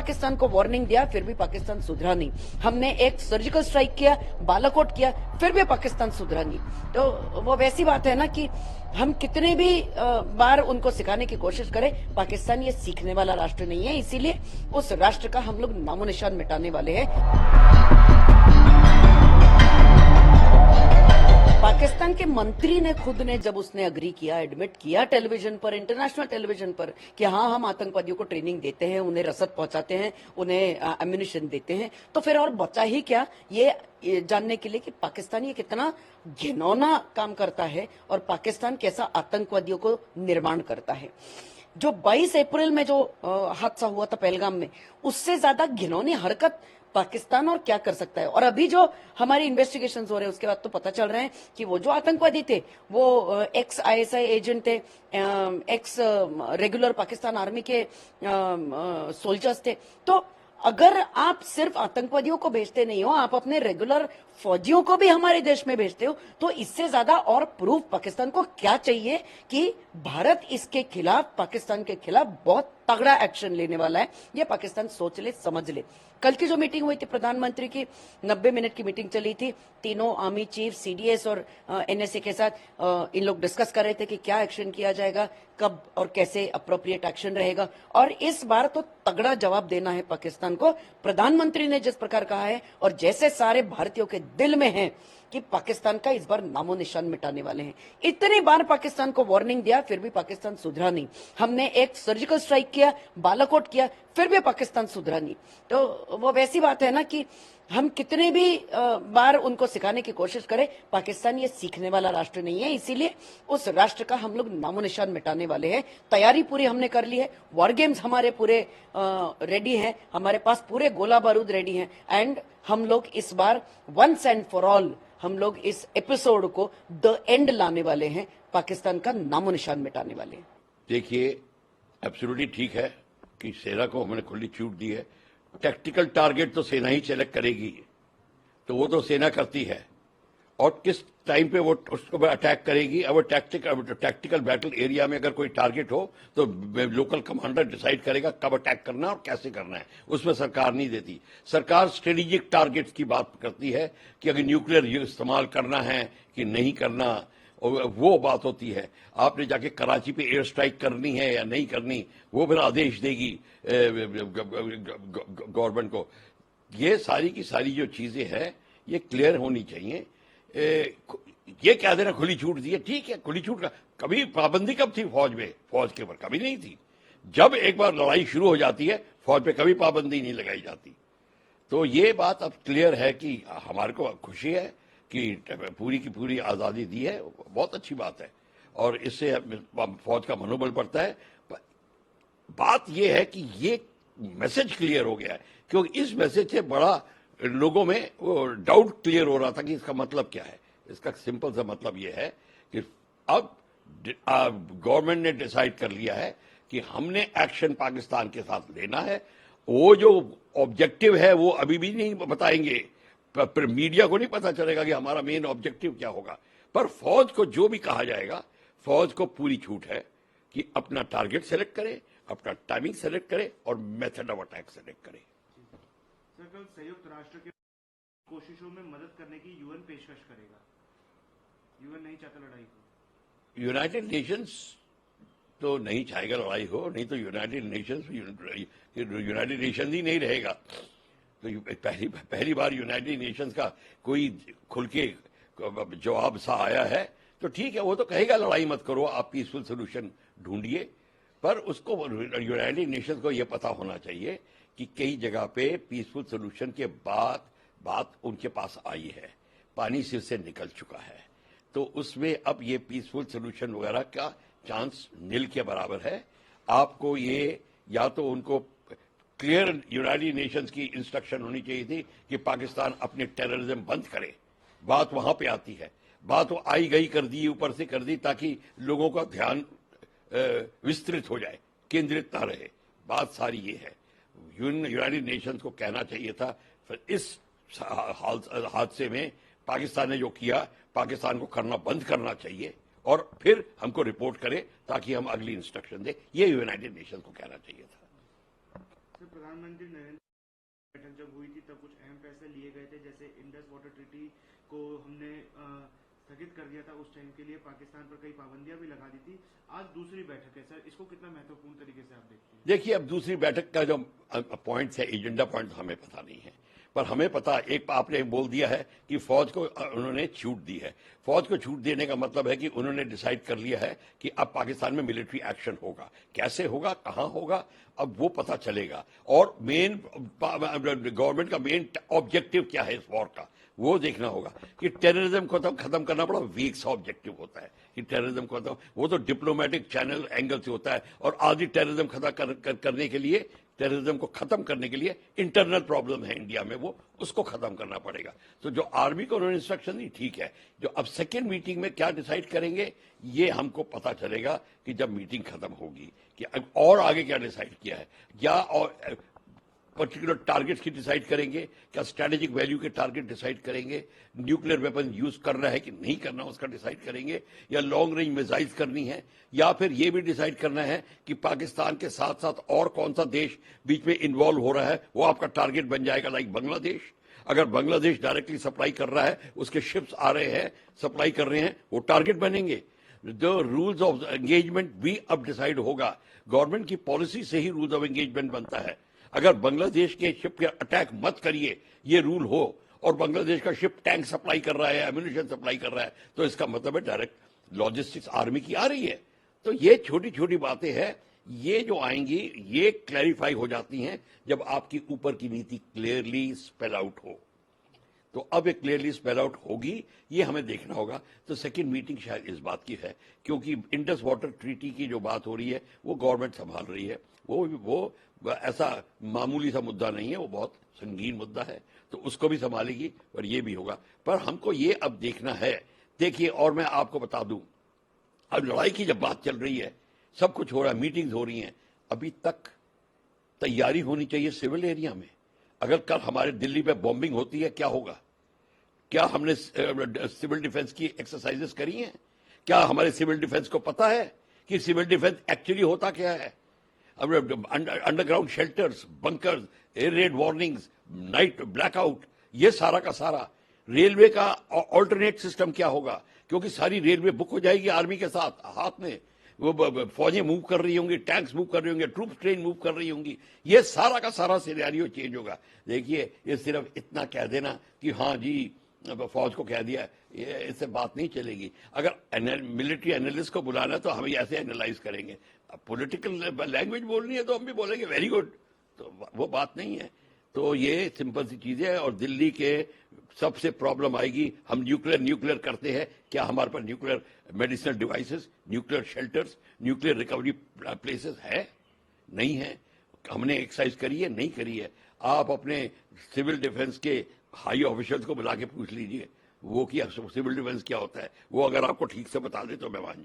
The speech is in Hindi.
पाकिस्तान को वार्निंग दिया, फिर भी पाकिस्तान सुधरा नहीं। हमने एक सर्जिकल स्ट्राइक किया, बालाकोट किया, फिर भी पाकिस्तान सुधरा नहीं। तो वो वैसी बात है ना कि हम कितने भी बार उनको सिखाने की कोशिश करें, पाकिस्तान ये सीखने वाला राष्ट्र नहीं है, इसीलिए उस राष्ट्र का हम लोग नामो निशान मिटाने वाले हैं। पाकिस्तान के मंत्री ने खुद ने जब उसने अग्री किया, एडमिट किया टेलीविजन पर, इंटरनेशनल टेलीविजन पर, कि हाँ हम आतंकवादियों को ट्रेनिंग देते हैं, उन्हें रसद पहुंचाते हैं, उन्हें एम्यूनिशन देते हैं, तो फिर और बचा ही क्या ये जानने के लिए कि पाकिस्तान ये कितना घिनौना काम करता है और पाकिस्तान कैसा आतंकवादियों को निर्माण करता है। जो 22 अप्रैल में जो हादसा हुआ था पहलगाम में, उससे ज्यादा घिनौनी हरकत पाकिस्तान और क्या कर सकता है। और अभी जो हमारी इन्वेस्टिगेशंस हो रहे हैं उसके बाद तो पता चल रहे हैं कि वो जो आतंकवादी थे वो एक्स आईएसआई एजेंट थे, एक्स रेगुलर पाकिस्तान आर्मी के सोल्जर्स थे। तो अगर आप सिर्फ आतंकवादियों को भेजते नहीं हो, आप अपने रेगुलर फौजियों को भी हमारे देश में भेजते हो, तो इससे ज्यादा और प्रूफ पाकिस्तान को क्या चाहिए कि भारत इसके खिलाफ, पाकिस्तान के खिलाफ बहुत तगड़ा एक्शन लेने वाला है। ये पाकिस्तान सोच ले, समझ ले। कल की जो मीटिंग हुई थी प्रधानमंत्री की, 90 मिनट की मीटिंग चली थी, तीनों आर्मी चीफ, सीडीएस और एनएसए के साथ इन लोग डिस्कस कर रहे थे कि क्या एक्शन किया जाएगा, कब और कैसे अप्रोप्रिएट एक्शन रहेगा। और इस बार तो तगड़ा जवाब देना है पाकिस्तान को। प्रधानमंत्री ने जिस प्रकार कहा है और जैसे सारे भारतीयों के दिल में है कि पाकिस्तान का इस बार नामो निशान मिटाने वाले हैं। इतनी बार पाकिस्तान को वार्निंग दिया, फिर भी पाकिस्तान सुधरा नहीं। हमने एक सर्जिकल स्ट्राइक किया, बालाकोट किया, फिर भी पाकिस्तान सुधरा नहीं। तो वो वैसी बात है ना कि हम कितने भी बार उनको सिखाने की कोशिश करें, पाकिस्तान ये सीखने वाला राष्ट्र नहीं है, इसीलिए उस राष्ट्र का हम लोग नामो निशान मिटाने वाले हैं। तैयारी पूरी हमने कर ली है, वॉर गेम्स हमारे पूरे रेडी हैं, हमारे पास पूरे गोला बारूद रेडी हैं, एंड हम लोग इस बार वंस एंड फॉर ऑल हम लोग इस एपिसोड को द एंड लाने वाले हैं, पाकिस्तान का नामो निशान मिटाने वाले हैं। देखिए, एब्सोल्युटली ठीक है कि सेना को हमने खुली छूट दी है। टैक्टिकल टारगेट तो सेना ही सेलेक्ट करेगी, तो वो तो सेना करती है, और किस टाइम पे वो उसको अटैक करेगी। अब टैक्टिकल बैटल एरिया में अगर कोई टारगेट हो तो लोकल कमांडर डिसाइड करेगा कब अटैक करना और कैसे करना है, उसमें सरकार नहीं देती। सरकार स्ट्रेटेजिक टारगेट्स की बात करती है कि अगर न्यूक्लियर इस्तेमाल करना है कि नहीं करना, और वो बात होती है। आपने जाके कराची पे एयर स्ट्राइक करनी है या नहीं करनी, वो फिर आदेश देगी गवर्नमेंट को। ये सारी की सारी जो चीजें हैं ये क्लियर होनी चाहिए। ये कह देना खुली छूट दी है, ठीक है, खुली छूट का कभी पाबंदी कब थी फौज में? फौज के ऊपर कभी नहीं थी। जब एक बार लड़ाई शुरू हो जाती है फौज पे कभी पाबंदी नहीं लगाई जाती। तो ये बात अब क्लियर है कि हमारे को खुशी है कि पूरी की पूरी आजादी दी है, बहुत अच्छी बात है, और इससे फौज का मनोबल बढ़ता है। बात यह है कि ये मैसेज क्लियर हो गया है, क्योंकि इस मैसेज से बड़ा लोगों में वो डाउट क्लियर हो रहा था कि इसका मतलब क्या है। इसका सिंपल सा मतलब यह है कि अब गवर्नमेंट ने डिसाइड कर लिया है कि हमने एक्शन पाकिस्तान के साथ लेना है। वो जो ऑब्जेक्टिव है वो अभी भी नहीं बताएंगे, पर मीडिया को नहीं पता चलेगा कि हमारा मेन ऑब्जेक्टिव क्या होगा, पर फौज को जो भी कहा जाएगा, फौज को पूरी छूट है कि अपना टारगेट सेलेक्ट करे, अपना टाइमिंग सेलेक्ट करे और मेथड ऑफ अटैक सेलेक्ट करे। सर, कल संयुक्त राष्ट्र की कोशिशों में मदद करने की यूएन पेशकश करेगा। यूएन नहीं चाहता लड़ाई को। यूनाइटेड नेशंस तो नहीं चाहेगा लड़ाई हो, नहीं तो यूनाइटेड नेशंस ही नहीं रहेगा। तो पहली बार यूनाइटेड नेशंस का कोई खुल के जवाब सा आया है, तो ठीक है, वो तो कहेगा लड़ाई मत करो, आप पीसफुल सोल्यूशन ढूंढिए। पर उसको यूनाइटेड नेशंस को यह पता होना चाहिए कि कई जगह पे पीसफुल सोल्यूशन के बाद बात उनके पास आई है, पानी सिर से निकल चुका है, तो उसमें अब ये पीसफुल सोल्यूशन वगैरह का चांस नील के बराबर है। आपको ये या तो उनको क्लियर यूनाइटेड नेशंस की इंस्ट्रक्शन होनी चाहिए थी कि पाकिस्तान अपने टेररिज्म बंद करे, बात वहां पे आती है। बात वो आई गई कर दी, ऊपर से कर दी, ताकि लोगों का ध्यान विस्तृत हो जाए, केंद्रित ना रहे। बात सारी ये है, यूनाइटेड नेशंस को कहना चाहिए था। फिर इस हादसे में पाकिस्तान ने जो किया, पाकिस्तान को करना बंद करना चाहिए और फिर हमको रिपोर्ट करे ताकि हम अगली इंस्ट्रक्शन दे। ये यूनाइटेड नेशंस को कहना चाहिए था। सर, प्रधानमंत्री नरेंद्र बैठक जब हुई थी तब कुछ अहम फैसले लिए गए थे, जैसे इंडस वाटर ट्रीटी को हमने स्थगित कर दिया था। उस टाइम के लिए पाकिस्तान पर कई पाबंदियां भी लगा दी थी। आज दूसरी बैठक है सर, इसको कितना महत्वपूर्ण तरीके से आप देखते हैं? देखिए, अब दूसरी बैठक का जो पॉइंट है, एजेंडा पॉइंट हमें पता नहीं है, पर हमें पता एक आपने बोल दिया है कि फौज को उन्होंने छूट दी है। फौज को छूट देने का मतलब है कि उन्होंने डिसाइड कर लिया है कि अब पाकिस्तान में मिलिट्री एक्शन होगा। कैसे होगा, कहां होगा, अब वो पता चलेगा। और मेन गवर्नमेंट का मेन ऑब्जेक्टिव क्या है इस वॉर का, वो देखना होगा। कि टेररिज्म को तो खत्म करना बड़ा वीक सा ऑब्जेक्टिव होता है कि टेररिज्म को तो वो तो डिप्लोमेटिक चैनल एंगल से होता है, और आदि टेररिज्म खत्म करने के लिए, टेररिज्म को खत्म करने के लिए इंटरनल प्रॉब्लम है इंडिया में, वो उसको खत्म करना पड़ेगा। तो जो आर्मी को उन्होंने इंस्ट्रक्शन दी, ठीक है। जो अब सेकेंड मीटिंग में क्या डिसाइड करेंगे, ये हमको पता चलेगा कि जब मीटिंग खत्म होगी कि अब और आगे क्या डिसाइड किया है। या और पर्टिकुलर टारगेट्स की डिसाइड करेंगे, क्या स्ट्रेटेजिक वैल्यू के टारगेट डिसाइड करेंगे, न्यूक्लियर वेपन यूज करना है कि नहीं करना उसका डिसाइड करेंगे, या लॉन्ग रेंज मिसाइल्स करनी है, या फिर ये भी डिसाइड करना है कि पाकिस्तान के साथ साथ और कौन सा देश बीच में इन्वॉल्व हो रहा है, वो आपका टारगेट बन जाएगा। लाइक बांग्लादेश, अगर बांग्लादेश डायरेक्टली सप्लाई कर रहा है, उसके शिप्स आ रहे हैं, सप्लाई कर रहे हैं, वो टारगेट बनेंगे। द रूल्स ऑफ एंगेजमेंट भी अब डिसाइड होगा। गवर्नमेंट की पॉलिसी से ही रूल्स ऑफ एंगेजमेंट बनता है। अगर बांग्लादेश के शिप के अटैक मत करिए, ये रूल हो, और बांग्लादेश का शिप टैंक सप्लाई कर रहा है, एम्यूनिशन सप्लाई कर रहा है, तो इसका मतलब है डायरेक्ट लॉजिस्टिक्स आर्मी की आ रही है। तो ये छोटी छोटी बातें हैं, ये जो आएंगी ये क्लैरिफाई हो जाती हैं जब आपकी ऊपर की नीति क्लियरली स्पेल आउट हो। तो अब एक क्लियरली स्पेल आउट होगी, ये हमें देखना होगा। तो सेकेंड मीटिंग शायद इस बात की है, क्योंकि इंडस वाटर ट्रीटी की जो बात हो रही है वो गवर्नमेंट संभाल रही है। वो ऐसा मामूली सा मुद्दा नहीं है, वो बहुत संगीन मुद्दा है, तो उसको भी संभालेगी और ये भी होगा। पर हमको ये अब देखना है। देखिए, और मैं आपको बता दूं, अब लड़ाई की जब बात चल रही है, सब कुछ हो रहा है, मीटिंग्स हो रही हैं, अभी तक तैयारी होनी चाहिए सिविल एरिया में। अगर कल हमारे दिल्ली में बॉम्बिंग होती है, क्या होगा? क्या हमने सिविल डिफेंस की एक्सरसाइजेस करी हैं? क्या हमारे सिविल डिफेंस को पता है कि सिविल डिफेंस एक्चुअली होता क्या है? Underground shelters, bunkers, air red warnings, night blackout, ये सारा का सारा। रेलवे का ऑल्टरनेट सिस्टम क्या होगा, क्योंकि सारी रेलवे बुक हो जाएगी आर्मी के साथ हाथ में, वो फौजें मूव कर रही होंगी, टैंक्स मूव कर रही होंगी, ट्रूप ट्रेन मूव कर रही होंगी, ये सारा का सारा सिनेरियो चेंज होगा। देखिए, ये सिर्फ इतना कह देना कि हाँ जी फौज को कह दिया, इससे बात नहीं चलेगी। अगर मिलिट्री एनालिस्ट को बुलाना है तो हम ऐसे एनालाइज करेंगे। पॉलिटिकल लैंग्वेज बोलनी है तो हम भी बोलेंगे वेरी गुड, तो वो बात नहीं है। तो ये सिंपल सी चीजें है। और दिल्ली के सबसे प्रॉब्लम आएगी, हम न्यूक्लियर करते हैं, क्या हमारे पास nuclear medicinal devices, nuclear shelters, nuclear recovery places है? नहीं है। हमने एक्सरसाइज करी है? नहीं करी है। आप अपने सिविल डिफेंस के हाई ऑफिशियल्स को बुला के पूछ लीजिए वो कि सिविल डिफेंस क्या होता है। वो अगर आपको ठीक से बता दे तो मैं मान जाऊं।